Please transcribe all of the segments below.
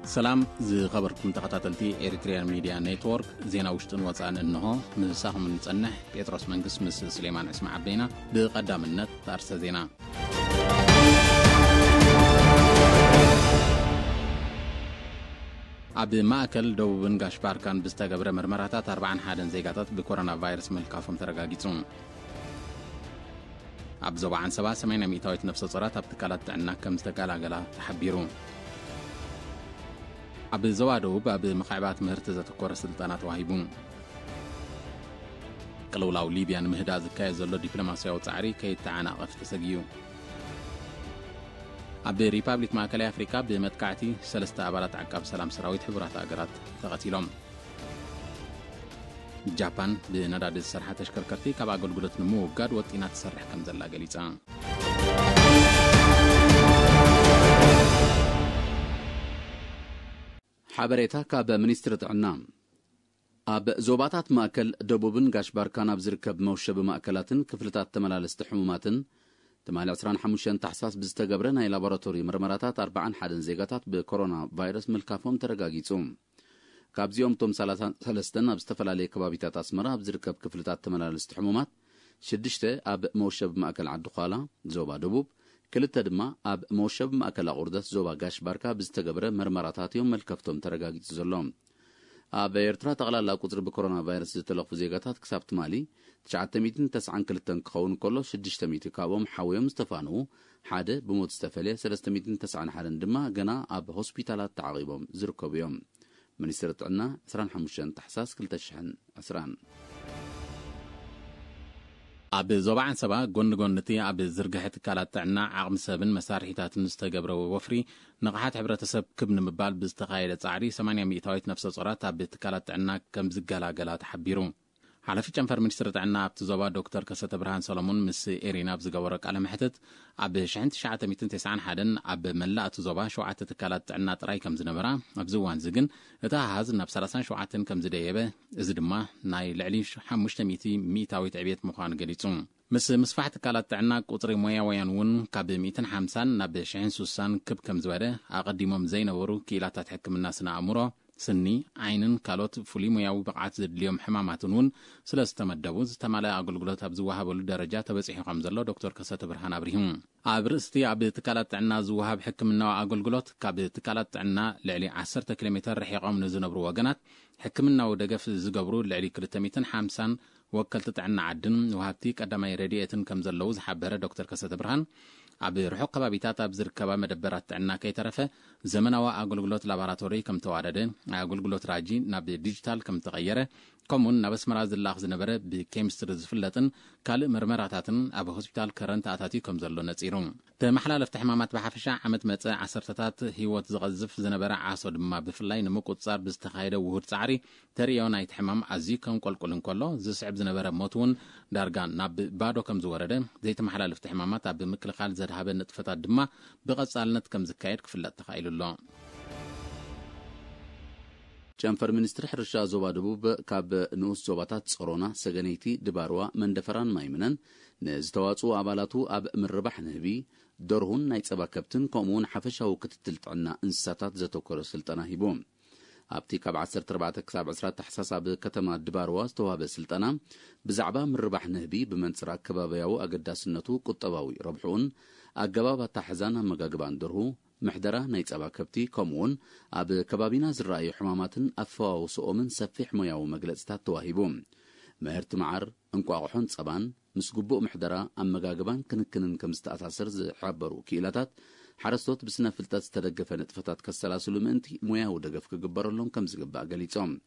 سلام زي خبركم تقاتلتي إريتريان ميديا نيتورك زينا وشتن وصان إنه مساهم من تصنح بيتروس منقس مس سليمان اسمع عبدينا بقدام النت تارس زينا عبد ماكل دو بنقاش باركان بستقبر مرمراتات 41 زيقاتات بكورونا فيروس ملكافهم ترقاقيتون عبد زوبعان 7 نفس صرات ابتكالات عنا كم استقالا تحبيرون عبد زوادو باب مخعبات مهرتزة كورة سلطانات واهيبون قلولاو ليبيا مهدا زكاية زلو دبلوماسيا وتعري كي تعاناقف تسقيو عبد ريبابليك ماكالي أفريكا بمدكعتي سلسة عبارات عقاب سلام سراويت حبرات أقرات تغتيلهم جابان بنداد السرحة تشكركرتي كابا قلقلت نمو قاد وطينا تسرح كم زلا قليسان حبريتا كاب منستر طعنا اب زوباتات ماكل دبوبن غاش باركان اب زركب موشب ماكلاتن كفلتات تملالست حموماتن تمال 25 تحساس بزتقبر ناي لابوراتوري مرمراتات 41 زيغاتات بكورونا فيروس ملكافهم ترغاغيصوم كابزيوم توم 33 اب استفلالي كبابيتات اسمرا اب زركب كفلتات تملالست حمومات 6 اب موشب ماكل عدخالا زوبا دبوب كلتا دما اب موشب ماكل غوردس زوبا غاش باركا بزتقبر مرمراتات يوم ملكفتهم ترغاغيص زلوم اب ايرترا تقلالا قطر بكورونا فيروس زتلقف زيغاتات كسابت مالي 992 كخون كله 600 كابوم حاويم استفانو حاده بموت استفلي 391 دما غنا اب هوسبيتالات تعقيبهم زركوبيوم منستر طعنا 25 تحساس 2020 عب زوبعن سبا غونغونتي عب زرغحت كالات عنا عقم سبن مسارحيتات نستغبروا وفري نقحات حبرتسب كبن مبال بزتقايده صعري 800 نفس صورات عب تكالات عنا كم زغالاغلات حبيرو حلفي جنفر منستر عنا بتزوبا دكتور كسته برهان سولومون مس إيرينا بزغورق على محتت عب 1991 عب ملات زوبا شوعه تكالات عنا طراي كم زنبرا ابزوان زغن اتا هاز نب 37 كم زديبه از دما ناي لعلي 500 عبيت مخان قليصوم مس مسفحت كالات عنا قطري مويا وينون كاب 250 نب 60 كب كم زوده اقديمهم زينورو كيلاتات حكمنا سنا امورو سني عينن كالوت فولي مياوي بقعات زدليوم حماماتون سلسته مدبوز تمالا اغلغلوت ابزوهابلو درجه تبصيحكم زلو دكتور كسته برهان ابريهم ابرستي اب تكالات عنا زوهاب حكمنا اغلغلوت كاب تكالات عنا لعلي 10 كيلومتر رحيقهم نزنبرو وغنات حكمنا ودغف زغبرو لعلي 250 وكلت عنا عدن وهابتي قدماي رادياتن كم زلو زحبره دكتور كسته برهان عب رحق كبابيتات بزركبا مدبرات عنا كي ترفه زمنوا اغلغلوت لابراتوري كم توعدده اغلغلوت راجي ناب ديجيتال كم تغيره كومون نبس مراز الله زنبره بكيمستر زفلتن كال مرمراتاتن اب هوسبيتال كرنت اتاتي كم زلو نصيرون تمحلالف تحمامات بحفشا عمت مصا 10 هيوت زغزف زنبره عاصو دما بفلاي نمقصار بزتخايده وهود صعري تريو نايت حمام ازي كم قلقلن كله زسعب زنبره موتون دارغان ناب بادو كم زورده زي تمحلالف تحمامات اب مكلخال زدهابه نطفتات دما بقصالنت كم زكايد كفلت تخايللو جنفر منستر حرشا زوبا دبوب كاب نوس زوباتات صرونا سغنيتي دباروا مندفران مايمنن نزتواصو ابالاتو اب مربح نهبي دورهن ناي صبا كبتن كومون حفشاو كتتل طعنا انساتات زتوكر سلطنا هيبوم ابتي كاب 14 كتاب 10 تحساس اب كتما دباروا استواب سلطنا بزعبا مربح نهبي بمنصرا كبابياو اقداسنتو قطباوي ربحون اغبابا تحزانا مغاغبان درهو محدرة نيتصابا كبتي كومون اب كبابينا زرائي حماماتن افواو سؤمن سفيح مياو مغلصتات تواهيبوم مهرت معر انقاقحون صبان مسغبو محدرة ام مغاغبان كنكنن كمستاتاسر زحبرو كيلاتات حرستوت بسنا فلتات تدغفه نطفتات كسلاسلو منتي مياو دغف كغبرلهم كم زغبا غليصوم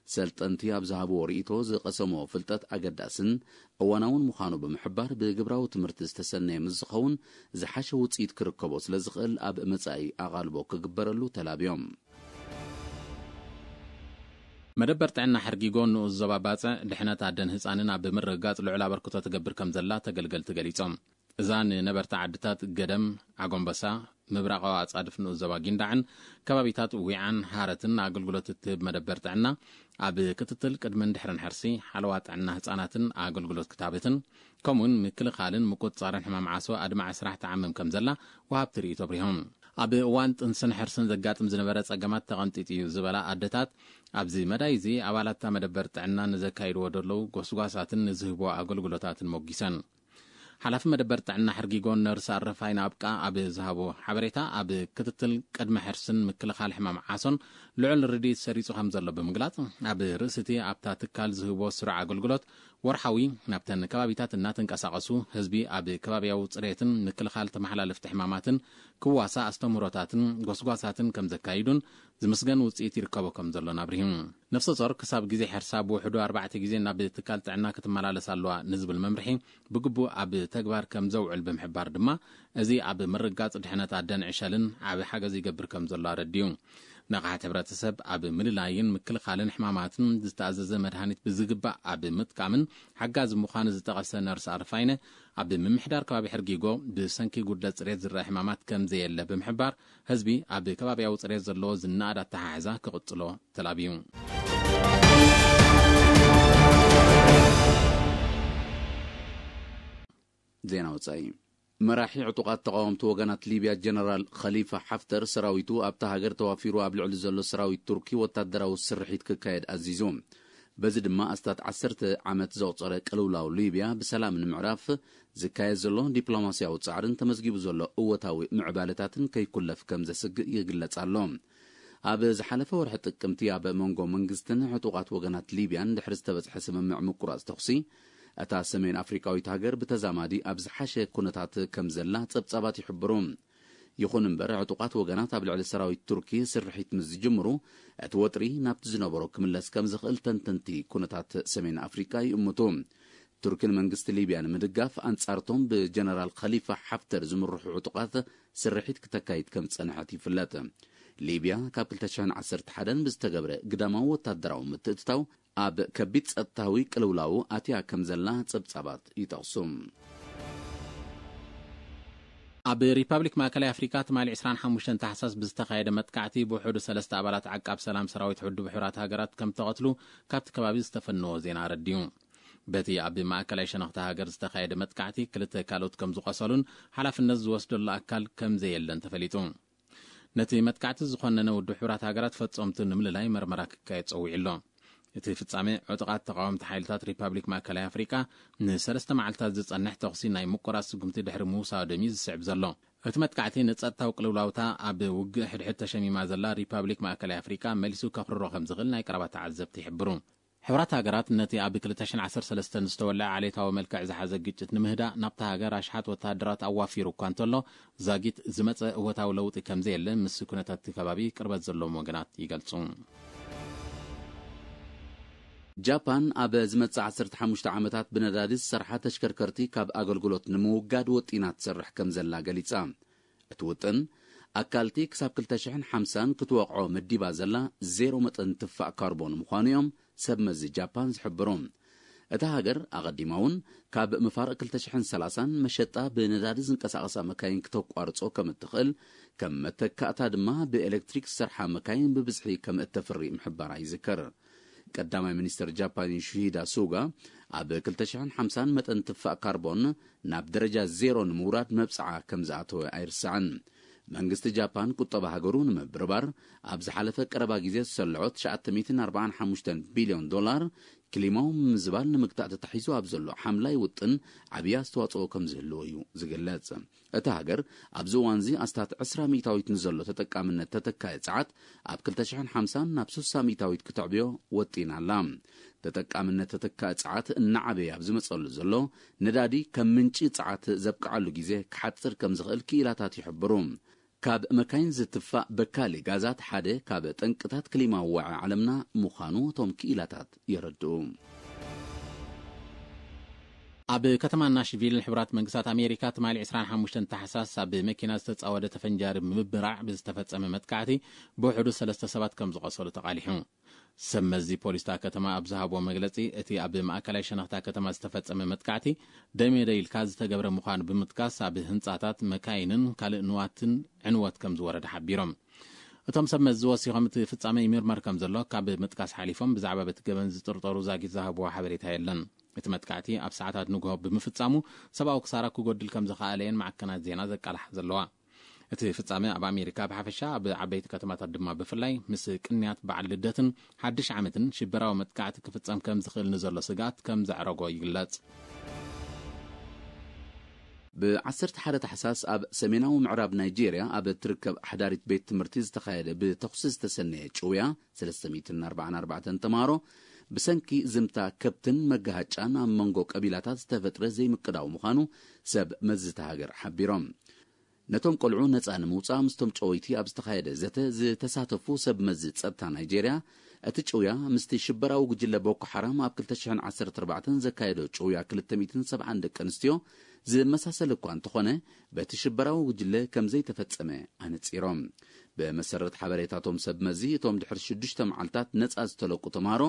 سلطنتي ابزهابو ريتو زقسمو فلتات اگداسن اواناون مخانو بمحبار بغبراو تمرت استسنى مزخون زحاشه وصيت كركبو سلازقل اب مصاي اغالبو كغبرلو تلابيوم مدبرت عنا حرقيقون نو الزباباتا لحنات عدن هصاننا بمرغاط لعلا بركتو تغبر كم زلا تغلغل تغليصوم ازان نبرت عدتات قدم عقنبسا مبرقوا اصادف نو زباغيندعن كبابيتات ويعن هارتن اغلغلوت تب مدبرت عنا اب كتتل قدمن دحرن حرسي حلوات عنا هصاناتن اغلغلوت كتابتن كومون مكل خالن مقصارن حمام عاسو ادمع 10 عام كم زلا وهابتري تبريهم ኣብ እዋን ጥንስን ሕርስን ዘጋጥም ዝነበረ ጸገማት ተቐንጢጥዩ ዝበላ ኣደታት ኣብዚ መዳይዚ ኣባላት መደበር ጥዕና ንዘካይድዎ ደለው ጎስጓሳትን ዝህቦ ኣገልግሎታትን ሞጊሰን ሓላፊ መደበር ጥዕና ሕርጊጎን ነርስ ኣረፋይና ኣብቃ ኣብ ዝሃቦ ሓበሬታ ኣብ ክትትል ቅድመ ሕርስን ምክልኻል ሕማም ዓሶን ልዑል ርዲት ሰሪጹ ከም ዘሎ ብምግላጽ ኣብ ርእስቲ ኣብታ ትካል ዝህቦ ስሩዕ ኣገልግሎት ወርሓዊ ናብተን ከባቢታት እናተንቀሳቐሱ ህዝቢ ኣብ ከባቢያዊ ጽሬትን ምክልኻል ተመሓላለፍቲ ሕማማትን ክዋሳ ኣስተምህሮታትን ጎስጓሳትን ከም ዘካይዱን ዝምስገን ውጽኢት ይርከቦ ከም ዘሎ ናብሪሁ ነፍሰ ጾር ክሳብ ግዜ ሕርሳ ብውሕዱ 4 ግዜ ናብ ትካል ጥዕና ክትመላለስ ኣለዋ ንዝብል መምርሒ ብግቡእ ኣብ ተግባር ከም ዘውዕል ብምሕባር ድማ እዚ ኣብ ምርጋጽ ድሕነት ኣደን ዕሸልን ዓብ ሓገዝ ይገብር ከም ዘሎ ኣረድዩ ነቕሓት ሕብረተሰብ ኣብ ምልላይን ምክልኻልን ሕማማትን ዝተኣዘዘ መድሃኒት ብዝግባእ ኣብ ምጥቃምን ሓጋዝ ምዃኑ ዝጠቐሰ ነርስ ኣርፋይነ ኣብ ምምሕዳር ከባቢ ሕርጊጎ ብሰንኪ ጉድለት ጽሬት ዝረአ ሕማማት ከም ዘየለ ብምሕባር ህዝቢ ኣብ ከባቢያዊ ጽሬት ዘለዎ ዝናኣድ ኣተሓሕዛ ክቕጽሎ ተላብዩ ዜና ወጻኢ መራሒ ዕጡቃት ተቃወምቲ ወገናት ሊብያ ጀነራል ኸሊፋ ሓፍተር ሰራዊቱ ኣብታ ሃገር ተዋፊሩ ኣብ ልዕሊ ዘሎ ሰራዊት ቱርኪ ወታደራዊ ስርሒት ክካየድ ኣዚዙ በዚ ድማ ኣስታት 10 ዓመት ዘቕፀረ ቅልውላው ሊብያ ብሰላም ንምዕራፍ ዝካየድ ዘሎ ዲፕሎማስያዊ ጻዕርን ተመዝጊቡ ዘሎ እወታዊ ምዕባለታትን ከይኩለፍ ከም ዘስግእ ይግለጽ ኣሎ ኣብ ዝሓለፈ ወርሒ ጥቅምቲ ኣብ መንጎ መንግስትን ዕጡቃት ወገናት ሊብያን ድሕሪ ዝተበጽሐ ስምምዕ ምቁራጽ ተኽሲ እታ ሰሜን ኣፍሪካዊት ሃገር ብተዛማዲ ኣብ ዝሓሸ ኩነታት ከም ዘላ ጸብጻባት ይሕብሩ ይኹን እምበር ዕጡቃት ወገናት ኣብ ልዕሊ ሰራዊት ቱርኪ ስርሒት ምስ ዝጅምሩ እቲ ወጥሪ ናብቲ ዝነበሮ ክምለስ ከም ዝኽእል ተንተንቲ ኩነታት ሰሜን ኣፍሪካ ይእምቱ ቱርክን መንግስቲ ሊብያ ንምድጋፍ ኣንጻርቶም ብጀነራል ኸሊፋ ሓፍተር ዝምርሑ ዕጡቃት ስርሒት ክተካይድ ከም ጸንሐት ይፍለጥ ሊብያ ካብ 2011 ብዝተገብረ ግዳማዊ ወታደራዊ ምትእትታው ኣብ ከቢድ ጸጥታዊ ቅልውላው ኣትያ ከም ዘላ ጸብጻባት ይጠቕሱ ኣብ ሪፐብሊክ ማእከላይ ኣፍሪካ ትማሊ 25 ታሕሳስ ብዝተኻየደ መጥቃዕቲ ብውሕዱ 3 ኣባላት ዓቃብ ሰላም ሰራዊት ውድብ ሕቡራት ሃገራት ከም ተቐትሉ ካብቲ ከባቢ ዝተፈነወ ዜና ረድዩ በቲ ኣብ ማእከላይ ሸነኽቲ ሃገር ዝተኻየደ መጥቃዕቲ ክልተ ካልኦት ከም ዝቆሰሉን ሓላፍነት ዝወስደሉ ኣካል ከም ዘየለን ተፈሊጡ ነቲ መጥቃዕቲ ዝኾነነ ውድብ ሕቡራት ሃገራት ፈጸምቲ ንምልላይ መርመራ ክካየድ ጸዊዑ ኣሎ እቲ ፍጻሜ ዕጡቃት ተቃወምቲ ሓይልታት ሪፐብሊክ ማእከላይ ኣፍሪካ ን3 መዓልታት ዝጸንሕ ተኽሲ ናይ ምቁራጽ ስጉምቲ ድሕሪ ምውሳዶም ዝስዕብ ዘሎ እቲ መጥቃዕቲ ንጸጥታዊ ቅልውላውታ ኣብ ውግእ ሕድሕድ ተሸሚማ ዘላ ሪፐብሊክ ማእከላይ ኣፍሪካ መሊሱ ከኽርሮ ከም ዝኽእል ናይ ቀረባ ተዓዘብቲ ይሕብሩ ሕቡራት ሃገራት ነቲ ኣብ 2013 ዝተወልዐ ዓሌታዊ መልክዕ ዝሓዘ ግጭት ንምህዳእ ናብታ ሃገር ኣሽሓት ወታደራት ኣዋፊሩ እኳ እንተሎ ዛጊት ዝመፀ እወታዊ ለውጢ ከም ዘየለ ምስ ኩነታት ከባቢ ቅርበት ዘለዎም ወገናት ይገልጹ ጃፓን ኣብ ዝመጽእ 15 ዓመታት ብነዳዲ ዝሰርሓ ተሽከርከርቲ ካብ ኣገልግሎት ንምውጋድ ወጢና ትሰርሕ ከም ዘላ ገሊጻ እቲ ውጥን ኣካልቲ ክሳብ 2050 ክትወቕዖ መዲባ ዘላ ዜሮ መጠን ትፋእ ካርቦን ምዃኑ እዮም ሰብ መዚ ጃፓን ዝሕብሩ እታ ሃገር ኣቐዲማ እውን ካብ መፋርቕ 2030 መሸጣ ብነዳዲ ዝንቀሳቐሳ መካይን ክተቋርጾ ከም እትኽእል ከም መተካእታ ድማ ብኤሌክትሪክ ዝሰርሓ መካይን ብብዝሒ ከም እተፍሪ ምሕባራ ይዝከር ቀዳማይ ሚኒስትር ጃፓን ዮሺሂዳ ሱጋ ኣብ 2050 መጠን ትፋእ ካርቦን ናብ ደረጃ ዜሮ ንምውራድ መብጽዓ ከም ዝኣተወ ኣይርስዕን መንግስቲ ጃፓን ቁጠባ ሃገሩ ንምብርባር ኣብ ዝሓለፈ ቀረባ ግዜ ዝሰልዖ 945 ቢልዮን ዶላር ክሊማው ምዝባል ንምግታእ ተታሒዙ ኣብ ዘሎ ሓምላይ ውጥን ዓብይ ኣስተዋጽኦ ከም ዝህልዎ እዩ ዝግለጽ እታ ሃገር ኣብዚ እዋን እዚ ኣስታት 20 ሚእታዊት ንዘሎ ተጠቃምነት ተተካየ ጸዓት ኣብ 2050 ናብ 30 ሚእታዊት ክትዕብዮ ወጢና ኣላ ተጠቃምነት ተተካየ ጸዓት እናዓበየ ኣብ ዝመጸሉ ዘሎ ነዳዲ ከም ምንጪ ጸዓት ዘብቅዓሉ ግዜ ክሓጽር ከም ዝኽእል ክኢላታት ይሕብሩ ካብ መካይን ዝትፋእ በካሊ ጋዛት ሓደ ካብ ጠንቅታት ክሊማዊ ዋዒ ዓለምና ምዃኑ እቶም ክኢላታት የረድኡ ኣብ ከተማ ናሽቪል ሕቡራት መንግስታት ኣሜሪካ ትማሊ 25 ታሕሳስ ኣብ መኪና ዝተጻወደ ተፈንጃሪ ምብራዕ ብዝተፈጸመ መጥቃዕቲ ብውሕዱ 3 ሰባት ከም ዝቆሰሉ ተቃሊሑ ሰብ መዚ ፖሊስታ ከተማ ኣብ ዝሃቦ መግለጺ እቲ ኣብ ማእከላይ ሸነኽታ ከተማ ዝተፈጸመ መጥቃዕቲ ደሜደይልካ ዝተገብረ ምዃኑ ብምጥቃስ ኣብ ህንጻታት መካይንን ካልእ ንዋትን ዕንወት ከም ዝወረደ ሓቢሮም እቶም ሰብ መዚ ወሲኾም እቲ ፍጻመ ይምርመር ከም ዘሎ ካብ ምጥቃስ ሓሊፎም ብዛዕባ በቲ ገበን ዝጥርጠሩ ዛጊት ዝሃብዎ ሓበሬታ የለን እቲ መጥቃዕቲ ኣብ ሰዓታት ንግሆ ብምፍጻሙ ሰብኣዊ ክሳራ ክጎድል ከም ዝኽኣለየን ማዕከናት ዜና ዘቃላሕ ዘለዋ እቲ ፍጻመ ኣብ ኣሜሪካ ብሓፈሻ ኣብ ዓበይቲ ከተማታት ድማ ብፍላይ ምስ ቅንያት በዓል ልደትን ሓድሽ ዓመትን ሽበራዊ መጥቃዕቲ ክፍጸም ከም ዝኽእል ንዘሎ ስጋት ከም ዘዕረጎ ይግለጽ። ብ11 ታሕሳስ ኣብ ሰሜናዊ ምዕራብ ናይጄርያ ኣብ ትርከብ ሓዳሪት ቤት ትምህርቲ ዝተኻየደ ብተኹሲ ዝተሰነየ ጭውያ 344 ተማሃሮ ብሰንኪ ዝምታ ከብትን መጋሃጫን ኣብ መንጎ ቀቢላታት ዝተፈጥረ ዘይምቅዳው ምዃኑ ሰብ መዝተ ሃገር ሓቢሮም። ነቶም ቆልዑ ነፃ ንምውፃእ ምስቶም ጨወይቲ ኣብ ዝተኻየደ ዘተ ዝተሳተፉ ሰብ መዝት ጸጥታ ናይጄርያ እቲ ጭውያ ምስቲ ሽበራዊ ጉጅለ ቦኮ ሓራም ኣብ 2014 ዘካየዶ ጭውያ 271 ደቂ ኣንስትዮ ዝመሳሰለ እኳ እንተኾነ በቲ ሽበራዊ ጉጅለ ከም ዘይተፈጸመ ኣነጺሮም። በመሰረት ሓበሬታቶም ሰብ መዚ እቶም ድሕሪ 6 መዓልታት ነፃ ዝተለቁ ተምሃሮ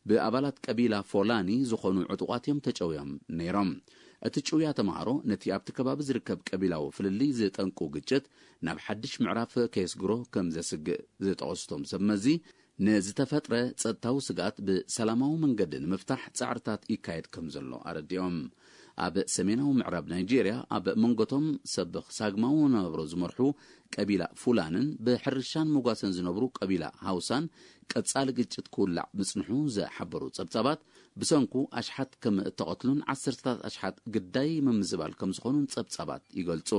ብኣባላት ቀቢላ ፎላኒ ዝኾኑ ዕጡቋት እዮም ተጨውዮም ነይሮም። እቲ ጭውያ ተምሃሮ ነቲ ኣብቲ ከባቢ ዝርከብ ቀቢላዊ ፍልሊ ዝጠንቁ ግጭት ናብ ሓድሽ ምዕራፍ ከየስግሮ ከም ዘስግእ ዝጠቐስቶም ሰብ መዚ ንዝተፈጥረ ጸጥታዊ ስጋት ብሰላማዊ መንገዲ ንምፍታሕ ጻዕርታት ይካየድ ከም ዘሎ ኣረዲኦም። ኣብ ሰሜናዊ ምዕራብ ናይጄርያ ኣብ መንጎቶም ሰብኽ ሳግማዊ ነብሮ ዝመርሑ ቀቢላ ፉላንን ብሕርሻን መጓሰን ዝነብሩ ቀቢላ ሃውሳን ቀጻሊ ግጭት ክውላዕ ምጽንሑ ዘሓበሩ ጸብጻባት ብሰንኩ ኣሽሓት ከም እተቐትሉን 10 ኣሽሓት ግዳይ ምምዝባል ከም ዝኾኑን ጸብጻባት ይገልጹ።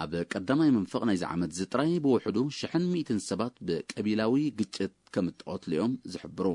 ኣብ ቀዳማይ መንፈቕ ናይዚ ዓመት ዝጥራይ ብውሕዱ 1,100 ሰባት ብቀቢላዊ ግጭት ከም እተቐትሉ እዮም ዝሕብሩ።